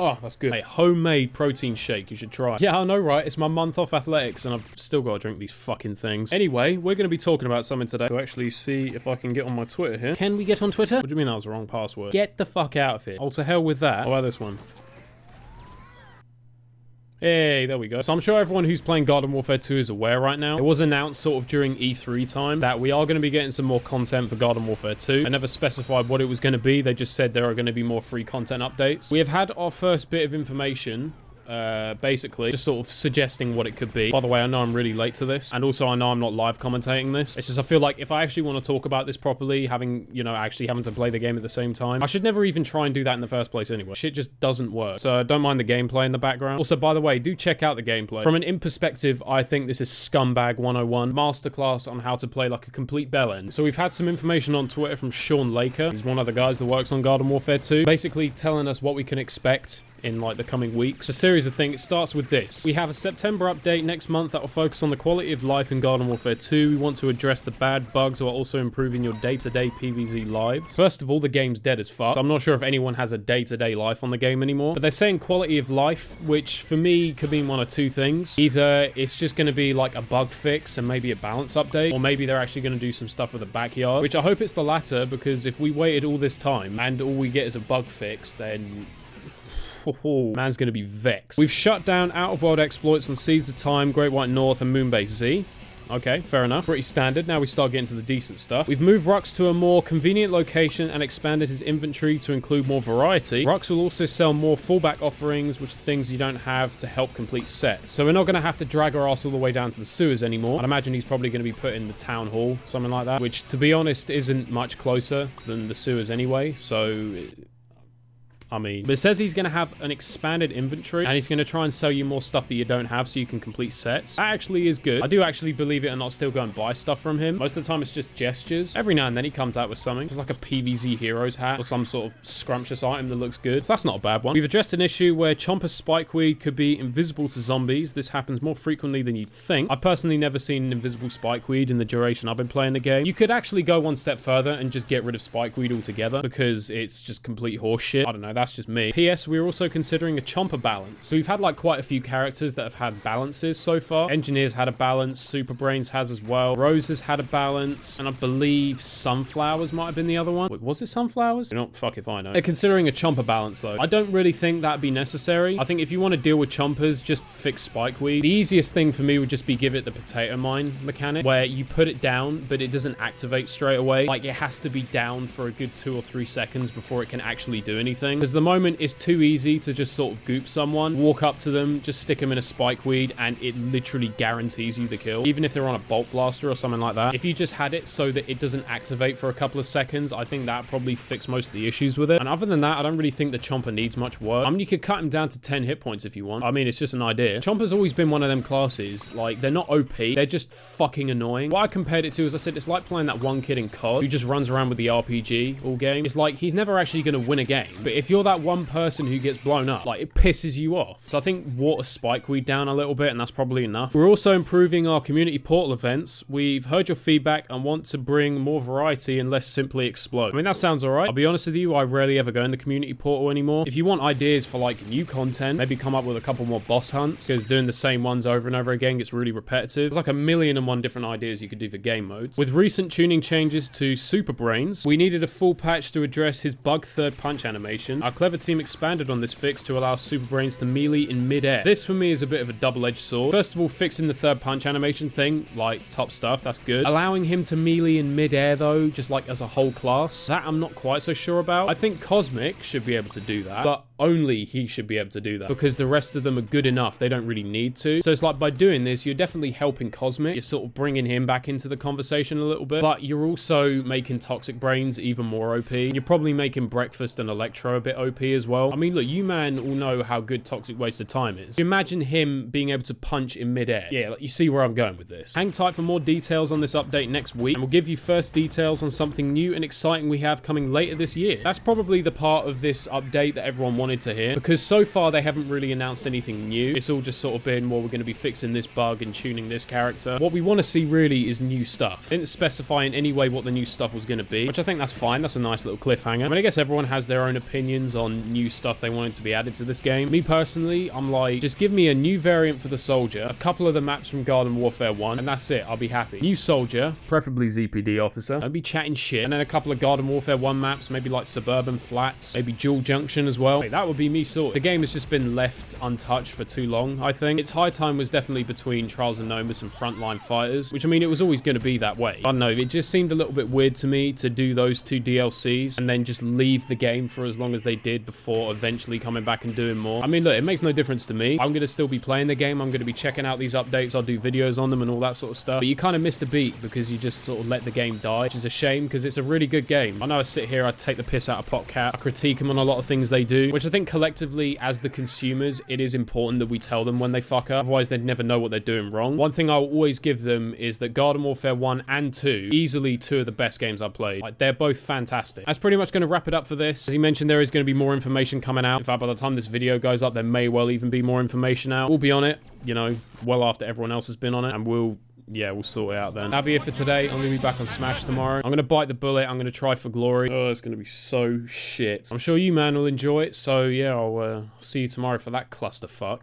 Oh, that's good. A homemade protein shake you should try. Yeah, I know, right? It's my month off athletics and I've still got to drink these fucking things. Anyway, we're going to be talking about something today. To actually see if I can get on my Twitter here. Can we get on Twitter? What do you mean that was the wrong password? Get the fuck out of here. Oh, to hell with that. How about this one? Hey, there we go. So I'm sure everyone who's playing Garden Warfare 2 is aware right now. It was announced sort of during E3 time that we are going to be getting some more content for Garden Warfare 2. I never specified what it was going to be. They just said there are going to be more free content updates. We have had our first bit of information. Basically just sort of suggesting what it could be. By the way, I know I'm really late to this, and also I know I'm not live commentating this. It's just I feel like if I actually want to talk about this properly, having, you know, actually having to play the game at the same time, I should never even try and do that in the first place anyway. Shit just doesn't work. So don't mind the gameplay in the background. Also, by the way, do check out the gameplay. From an in perspective, I think this is Scumbag 101, masterclass on how to play like a complete bellend. So we've had some information on Twitter from Sean Laker. He's one of the guys that works on Garden Warfare 2, basically telling us what we can expect in like the coming weeks. A series of things. It starts with this. We have a September update next month that will focus on the quality of life in Garden Warfare 2. We want to address the bad bugs while also improving your day-to-day PvZ lives. First of all, the game's dead as fuck. I'm not sure if anyone has a day-to-day life on the game anymore, but they're saying quality of life, which for me could mean one of two things. Either it's just going to be like a bug fix and maybe a balance update, or maybe they're actually going to do some stuff with the backyard, which I hope it's the latter, because if we waited all this time and all we get is a bug fix, then man's gonna be vexed. We've shut down out-of-world exploits on Seeds of Time, Great White North, and Moonbase Z. Okay, fair enough. Pretty standard. Now we start getting to the decent stuff. We've moved Rux to a more convenient location and expanded his inventory to include more variety. Rux will also sell more fallback offerings, which are things you don't have to help complete sets. So we're not going to have to drag our ass all the way down to the sewers anymore. I'd imagine he's probably going to be put in the town hall, something like that, which, to be honest, isn't much closer than the sewers anyway, so I mean, but it says he's going to have an expanded inventory and he's going to try and sell you more stuff that you don't have so you can complete sets. That actually is good. I do actually believe it and not still go and buy stuff from him. Most of the time it's just gestures. Every now and then he comes out with something. It's like a PvZ Heroes hat or some sort of scrumptious item that looks good. So that's not a bad one. We've addressed an issue where Chomper Spikeweed could be invisible to zombies. This happens more frequently than you'd think. I've personally never seen an invisible Spikeweed in the duration I've been playing the game. You could actually go one step further and just get rid of Spikeweed altogether because it's just complete horseshit. I don't know, that's just me. P.S. We're also considering a Chomper balance. So we've had like quite a few characters that have had balances so far. Engineers had a balance, Super Brains has as well, Rose has had a balance, and I believe Sunflowers might have been the other one. Wait, was it Sunflowers? Not fuck if I know. They're considering a Chomper balance though. I don't really think that'd be necessary. I think if you want to deal with Chompers, just fix Spikeweed. The easiest thing for me would just be give it the potato mine mechanic, where you put it down, but it doesn't activate straight away. Like, it has to be down for a good 2 or 3 seconds before it can actually do anything. Because the moment it's too easy to just sort of goop someone, walk up to them, just stick them in a Spikeweed, and it literally guarantees you the kill. Even if they're on a bolt blaster or something like that. If you just had it so that it doesn't activate for a couple of seconds, I think that probably fixed most of the issues with it. And other than that, I don't really think the Chomper needs much work. I mean, you could cut him down to 10 hit points if you want. I mean, it's just an idea. Chomper's always been one of them classes. Like, they're not OP. They're just fucking annoying. What I compared it to, as I said, it's like playing that one kid in COD who just runs around with the RPG all game. It's like, he's never actually going to win a game. But if you're that one person who gets blown up, like, it pisses you off. So I think water Spikeweed down a little bit, and that's probably enough. We're also improving our community portal events. We've heard your feedback and want to bring more variety and less simply explode. I mean, that sounds alright. I'll be honest with you, I rarely ever go in the community portal anymore. If you want ideas for like new content, maybe come up with a couple more boss hunts, because doing the same ones over and over again gets really repetitive. There's like 1,000,001 different ideas you could do for game modes. With recent tuning changes to Super Brains, we needed a full patch to address his bug third punch animation. Our clever team expanded on this fix to allow Super Brains to melee in mid-air. This for me is a bit of a double-edged sword. First of all, fixing the third punch animation thing, like top stuff, that's good. Allowing him to melee in mid-air though, just like as a whole class, that I'm not quite so sure about. I think Cosmic should be able to do that, but only he should be able to do that, because the rest of them are good enough. They don't really need to. So it's like, by doing this, you're definitely helping Cosmic. You're sort of bringing him back into the conversation a little bit, but you're also making Toxic Brains even more OP. You're probably making Breakfast and Electro a bit OP as well. I mean, look, you man all know how good Toxic Waste of Time is. Imagine him being able to punch in midair. Yeah, like, you see where I'm going with this. Hang tight for more details on this update next week, and we'll give you first details on something new and exciting we have coming later this year. That's probably the part of this update that everyone wanted wanted to hear, because so far they haven't really announced anything new. It's all just sort of been, well, we're going to be fixing this bug and tuning this character. What we want to see really is new stuff. They didn't specify in any way what the new stuff was going to be, which I think that's fine. That's a nice little cliffhanger. I mean, I guess everyone has their own opinions on new stuff they wanted to be added to this game. Me personally, I'm like, just give me a new variant for the soldier, a couple of the maps from Garden Warfare 1, and that's it. I'll be happy. New soldier, preferably ZPD officer. I'll be chatting shit. And then a couple of Garden Warfare 1 maps, maybe like Suburban Flats, maybe Dual Junction as well. Hey, that would be me sorted. The game has just been left untouched for too long, I think. Its high time was definitely between Trials and Nomus and Frontline Fighters, which, I mean, it was always going to be that way. I don't know, it just seemed a little bit weird to me to do those two DLCs and then just leave the game for as long as they did before eventually coming back and doing more. I mean, look, it makes no difference to me. I'm going to still be playing the game. I'm going to be checking out these updates. I'll do videos on them and all that sort of stuff. But you kind of missed a beat because you just sort of let the game die, which is a shame because it's a really good game. I know I sit here, I take the piss out of PopCat, I critique them on a lot of things they do, which I think collectively as the consumers, it is important that we tell them when they fuck up. Otherwise, they'd never know what they're doing wrong. One thing I'll always give them is that Garden Warfare 1 and 2, easily two of the best games I've played. Like, they're both fantastic. That's pretty much going to wrap it up for this. As he mentioned, there is going to be more information coming out. In fact, by the time this video goes up, there may well even be more information out. We'll be on it, you know, well after everyone else has been on it, and we'll sort it out then. That'll be it for today. I'm going to be back on Smash tomorrow. I'm going to bite the bullet. I'm going to try for glory. Oh, it's going to be so shit. I'm sure you, man, will enjoy it. So, yeah, I'll see you tomorrow for that clusterfuck.